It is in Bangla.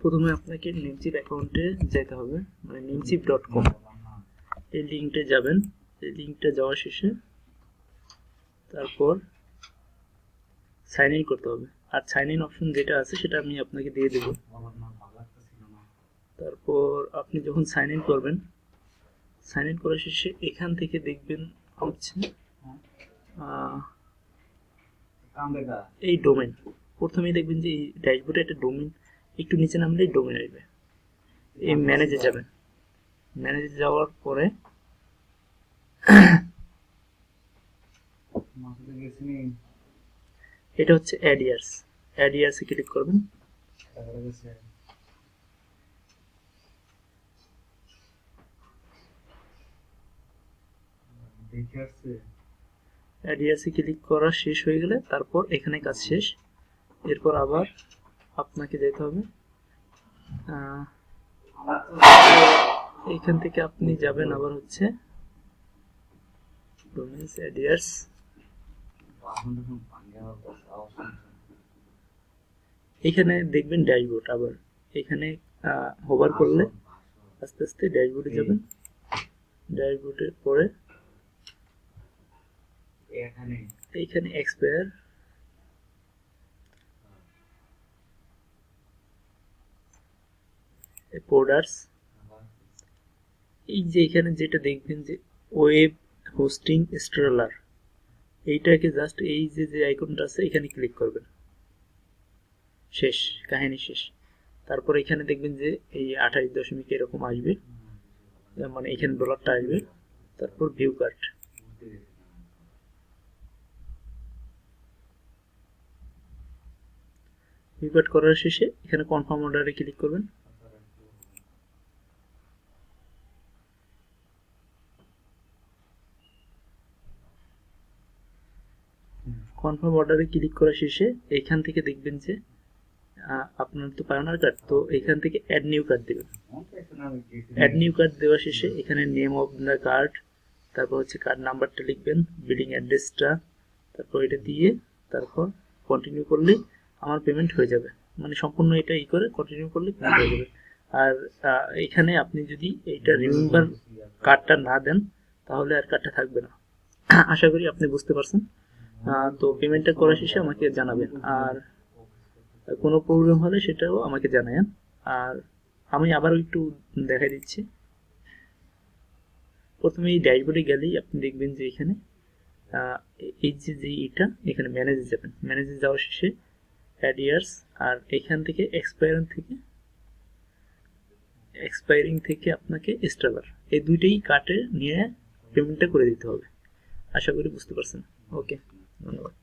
প্রথমে আপনাকে নেমচিপ অ্যাকাউন্টে যেতে হবে, মানে namecheap.com এই লিঙ্কটা যাবেন। এই লিঙ্কটা যাওয়ার শেষে তারপর সাইন ইন করতে হবে। আর সাইন ইন অপশন যেটা আছে সেটা আমি আপনাকে দিয়ে দেব। তারপর আপনি যখন সাইন ইন করবেন, সাইন ইন করার শেষে এখান থেকে দেখবেন হচ্ছে এই ডোমেন। প্রথমেই দেখবেন যে এই ড্যাশবোর্ডে একটা ডোমেন, একটু নিচে নামলেই ডোমেন আসবে। এই ম্যানেজে যাবেন। ম্যানেজে যাওয়ার পরে এটা হচ্ছে অ্যাড ইয়ার্স। অ্যাড ইয়ার্সে ক্লিক করবেন। অ্যাড ইয়ার্সে ক্লিক করা শেষ হয়ে গেলে তারপর এখানে কাজ শেষ। এরপর আবার আপনাকে যেতে হবে, এইখান থেকে আপনি যাবেন আবার হচ্ছে ডোমেইনস অ্যাড ইয়ার্স। এখানে দেখবেন ড্যাশবোর্ড। আবার এখানে হোভার করলে আস্তে আস্তে ড্যাশবোর্ডে যাবেন। ড্যাশবোর্ডের পরে এইখানে এক্সপায়ার, প্রোডাক্টস, এই যে এখানে যেটা দেখবেন যে ওয়েব হোস্টিং ইনস্টলার, এইটাকে জাস্ট এই যে আইকনটা আছে এখানে ক্লিক করবেন। শেষ, কাহিনী শেষ। তারপর এখানে দেখবেন যে এই 28 এরকম আসবে, মানে এখানে ডলারটা আসবে। তারপর ভিউ কার্ড, ভিউ কার্ড করার শেষে এখানে কনফার্ম অর্ডারে ক্লিক করবেন। কনফার্ম অর্ডারে ক্লিক করার শেষে এখান থেকে দেখবেন যে আপনার তো পায়োনিয়ার কার্ড, তো এখান থেকে অ্যাড নিউ কার্ড দেবেন। অ্যাড নিউ কার্ড দেওয়া শেষে এখানে নেম অফ দ্য কার্ড, তারপর হচ্ছে কার্ড নাম্বারটা লিখবেন, বিলিং অ্যাড্রেসটা, তারপর এটা দিয়ে তারপর কন্টিনিউ করলে আমার পেমেন্ট হয়ে যাবে। মানে সম্পূর্ণ এটা করে কন্টিনিউ করলে পেমেন্ট হয়ে যাবে। আর এখানে আপনি যদি এইটা রিমেম্বার কার্ডটা না দেন তাহলে আর কার্ডটা থাকবে না। আশা করি আপনি বুঝতে পারছেন। তো পেমেন্টটা করার শেষে আমাকে জানাবেন, আর কোনো প্রবলেম হলে সেটাও আমাকে জানাবেন। আর আমি আবারও একটু দেখাই দিচ্ছি। প্রথমে এই ড্যাশবোর্ডে গেলেই আপনি দেখবেন যে এখানে এই যে এটা এখানে ম্যানেজে যাবেন। ম্যানেজে যাওয়ার শেষে অ্যাড ইয়ার্স, আর এখান থেকে এক্সপায়ারিং থেকে আপনাকে ইনস্টলার, এই দুইটাই কার্টে নিয়ে পেমেন্টটা করে দিতে হবে। আশা করি বুঝতে পারছেন। ওকে, ধন্যবাদ।